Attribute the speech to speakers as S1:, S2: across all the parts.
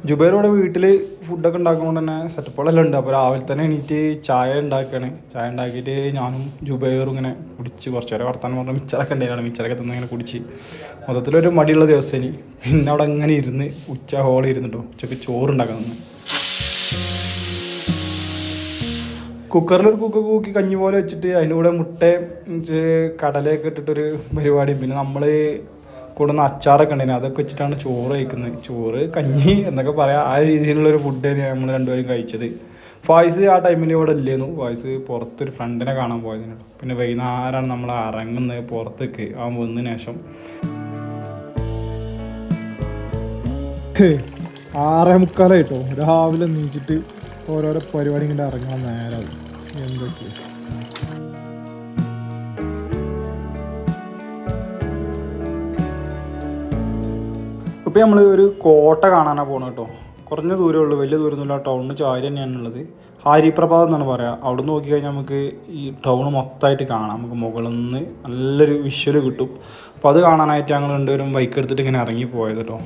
S1: ജുബൈറോടെ വീട്ടിൽ ഫുഡൊക്കെ ഉണ്ടാക്കുമ്പോൾ തന്നെ സെറ്റപ്പുകളെല്ലാം ഉണ്ട്. അപ്പോൾ രാവിലെ തന്നെ എണീറ്റ് ചായ ഉണ്ടാക്കുകയാണ്. ചായ ഉണ്ടാക്കിയിട്ട് ഞാനും ജുബൈറും ഇങ്ങനെ കുടിച്ച് കുറച്ച് നേരം വർത്താനം പറഞ്ഞാൽ മിച്ചറൊക്കെ ഉണ്ടായിരുന്നു. മിച്ചറൊക്കെ തന്നെ ഇങ്ങനെ കുടിച്ച് മൊത്തത്തിലൊരു മടിയുള്ള ദിവസം ഇനി. പിന്നെ അവിടെ അങ്ങനെ ഇരുന്ന് ഉച്ച ഹോളിൽ ഇരുന്നിട്ടോ ഉച്ചയ്ക്ക് ചോറുണ്ടാക്കാൻ നിന്ന്. കുക്കറിലൊരു കൂക്കി കഞ്ഞി പോലെ വെച്ചിട്ട് അതിൻ്റെ കൂടെ മുട്ടയും കടലയൊക്കെ ഇട്ടിട്ടൊരു പരിപാടി. പിന്നെ നമ്മൾ കൂടുന്ന അച്ചാറൊക്കെ ഉണ്ടായിരുന്നു, അതൊക്കെ വെച്ചിട്ടാണ് ചോറ് കഴിക്കുന്നത്. ചോറ് കഞ്ഞി എന്നൊക്കെ പറയാം, ആ രീതിയിലുള്ളൊരു ഫുഡ് തന്നെയാണ് നമ്മൾ രണ്ടുപേരും കഴിച്ചത്. ഫായിസ് ആ ടൈമിൽ ഇവിടെ ഇല്ലായിരുന്നു. ഫായിസ് പുറത്തൊരു ഫ്രണ്ടിനെ കാണാൻ പോയതിന്. പിന്നെ വൈകുന്നേരമാണ് നമ്മൾ ഇറങ്ങുന്നത് പുറത്തേക്ക് ആ വന്നതിന് ശേഷം.
S2: 6:45 രാവിലെ നീച്ചിട്ട് ഓരോരോ പരിപാടി ഇങ്ങനെ ഇറങ്ങാൻ നേരമാവും. എന്താ ചെയ്യുക?
S1: ഇപ്പോൾ നമ്മൾ ഒരു കോട്ട കാണാനാണ് പോകുന്നത് കേട്ടോ. കുറഞ്ഞ ദൂരമുള്ളൂ, വലിയ ദൂരമൊന്നുമില്ല. ടൗണിന് ചാരി തന്നെയാണുള്ളത്. ഹാരിപ്രഭാത് എന്നാണ് പറയുക. അവിടെ നിന്ന് നോക്കിക്കഴിഞ്ഞാൽ നമുക്ക് ഈ ടൗൺ മൊത്തമായിട്ട് കാണാം. നമുക്ക് മുകളിൽ നിന്ന് നല്ലൊരു വിഷ്വൽ കിട്ടും. അപ്പോൾ അത് കാണാനായിട്ട് ഞങ്ങൾ രണ്ടുപേരും ബൈക്ക് എടുത്തിട്ട് ഇങ്ങനെ ഇറങ്ങി പോയത് കേട്ടോ.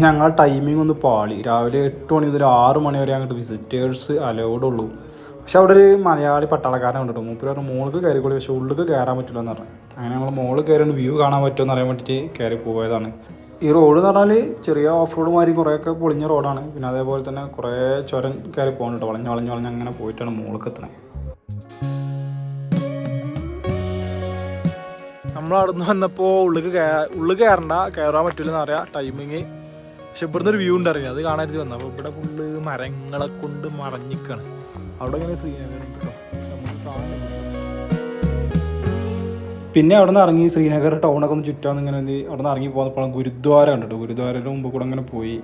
S1: ഞങ്ങൾ ടൈമിംഗ് ഒന്ന് പാളി. രാവിലെ 8 മണി മുതൽ 6 മണി വരെ അങ്ങോട്ട് വിസിറ്റേഴ്സ് അലൗഡ് ഉള്ളൂ. പക്ഷെ അവിടെ ഒരു മലയാളി പട്ടാളക്കാരൻ കണ്ടിട്ടു. മൂപ്പര് പറഞ്ഞു മുകളിൽ കയറിക്കോളി, പക്ഷെ ഉള്ളിൽ കയറാൻ പറ്റില്ല എന്ന് പറഞ്ഞു. അങ്ങനെ ഞങ്ങൾ മുകളിൽ കയറിയാണ് വ്യൂ കാണാൻ പറ്റുമെന്ന് അറിയാൻ വേണ്ടിയിട്ട് കയറി പോയതാണ്. ഈ റോഡ് എന്ന് പറഞ്ഞാൽ ചെറിയ ഓഫ് റോഡ് മാതിരി കുറേയൊക്കെ പൊളിഞ്ഞ റോഡാണ്. പിന്നെ അതേപോലെ തന്നെ കുറേ ചുരം കയറി പോകുന്നുണ്ട്. വളഞ്ഞ് അങ്ങനെ പോയിട്ടാണ് മുകളിൽ എത്തണത്.
S2: നമ്മളവിടെ നിന്ന് വന്നപ്പോൾ ഉള്ളിൽ കയറാൻ പറ്റില്ലെന്ന് അറിയാം ടൈമിങ്. പക്ഷെ ഇവിടുന്ന് ഒരു വ്യൂ ഉണ്ടായിരുന്നു, അത് കാണാനായിട്ട് വന്നത്. അപ്പോൾ ഇവിടെ ഫുള്ള് മരങ്ങളെ കൊണ്ട് മറഞ്ഞിക്കാണ്. അവിടെ ഇങ്ങനെ ശ്രീനഗർ
S1: പിന്നെ അവിടെ നിന്ന് ഇറങ്ങി ശ്രീനഗർ ടൗണൊക്കെ ഒന്ന് ചുറ്റാന്ന് ഇങ്ങനെ അവിടെ നിന്ന് ഇറങ്ങി പോകുന്നപ്പോൾ ഗുരുദ്വാര കണ്ടിട്ടു. ഗുരുദ്വാരയുടെ മുമ്പ് കൂടെ അങ്ങനെ പോയി.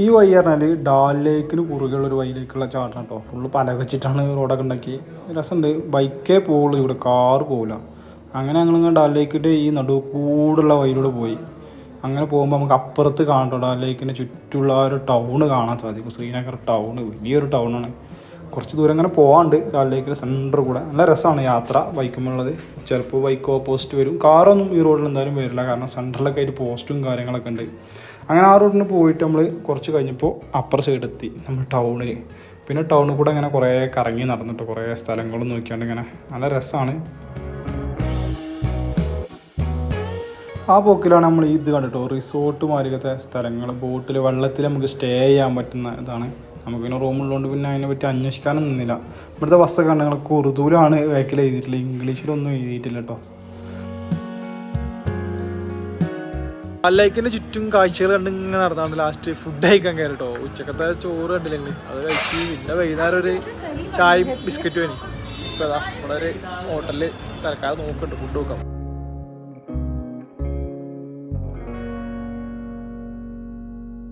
S1: ഈ വഴി പറഞ്ഞാൽ ഡാൽ ലേക്കിന് കുറുകെയുള്ളൊരു വഴിയിലേക്കുള്ള ചാട്ടം കേട്ടോ. ഫുള്ള് പല വെച്ചിട്ടാണ് റോഡൊക്കെ ഉണ്ടാക്കി. രസമുണ്ട്. ബൈക്കേ പോവുള്ളൂ, ഇവിടെ കാറ് പോകില്ല. അങ്ങനെ ഞങ്ങളിങ്ങനെ ഡാൽ ലേക്കിൻ്റെ ഈ നടുക്കൂടുള്ള വഴിയിലൂടെ പോയി. അങ്ങനെ പോകുമ്പോൾ നമുക്ക് അപ്പുറത്ത് കാണട്ടോ ഡാൽ ലേക്കിൻ്റെ ചുറ്റുള്ള ആ ഒരു ടൗണ് കാണാൻ സാധിക്കും. ശ്രീനഗർ ടൗണ് വലിയൊരു ടൗണാണ്. കുറച്ച് ദൂരം അങ്ങനെ പോകാണ്ട് ഡാൽ ലേക്കിൻ്റെ സെൻറ്റർ കൂടെ. നല്ല രസമാണ് യാത്ര ബൈക്കുമുള്ളത്. ചിലപ്പോൾ ബൈക്ക് ഓപ്പോസിറ്റ് വരും. കാറൊന്നും ഈ റോഡിൽ എന്തായാലും വരില്ല, കാരണം സെൻറ്ററിലൊക്കെ ആയിട്ട് പോസ്റ്റും കാര്യങ്ങളൊക്കെ ഉണ്ട്. അങ്ങനെ ആ റോഡിന് പോയിട്ട് നമ്മൾ കുറച്ച് കഴിഞ്ഞപ്പോൾ അപ്പുറ സൈഡെത്തി നമ്മൾ ടൗണിൽ. പിന്നെ ടൗണിൽ കൂടെ അങ്ങനെ കുറേ കറങ്ങി നടന്നിട്ട് കുറേ സ്ഥലങ്ങളും നോക്കിയാണ്ട് ഇങ്ങനെ നല്ല രസമാണ്. ആ പോക്കിലാണ് നമ്മൾ ഇത് കണ്ടിട്ടോ, റിസോർട്ട് മാതിരിക്കത്തെ സ്ഥലങ്ങൾ. ബോട്ടിൽ വെള്ളത്തിൽ നമുക്ക് സ്റ്റേ ചെയ്യാൻ പറ്റുന്ന ഇതാണ്. നമുക്കിങ്ങനെ റൂമുള്ളതുകൊണ്ട് പിന്നെ അതിനെ പറ്റി അന്വേഷിക്കാനും നിന്നില്ല. ഇവിടുത്തെ ബസ്സൊക്കെ കണ്ടെങ്കിൽ ഉറുദൂലാണ് ബാക്കിൽ എഴുതിയിട്ടില്ല, ഇംഗ്ലീഷിലൊന്നും എഴുതിയിട്ടില്ല കേട്ടോ.
S2: പല്ലേക്കിൻ്റെ ചുറ്റും കാഴ്ചകൾ കണ്ടിങ്ങനെ നടന്നാണ് ലാസ്റ്റ് ഫുഡ് കഴിക്കാൻ കയറി കേട്ടോ. ഉച്ചക്കത്തെ ചോറ് കണ്ടില്ലെങ്കിൽ അത് കഴിച്ച് പിന്നെ വൈകുന്നേരം ഒരു ചായയും ബിസ്ക്കറ്റും വേണി. ഇപ്പോൾ അതാ ഇവിടെ ഒരു ഹോട്ടലിൽ തൽക്കാലം നോക്കുന്നുണ്ട് ഫുഡ് നോക്കാം.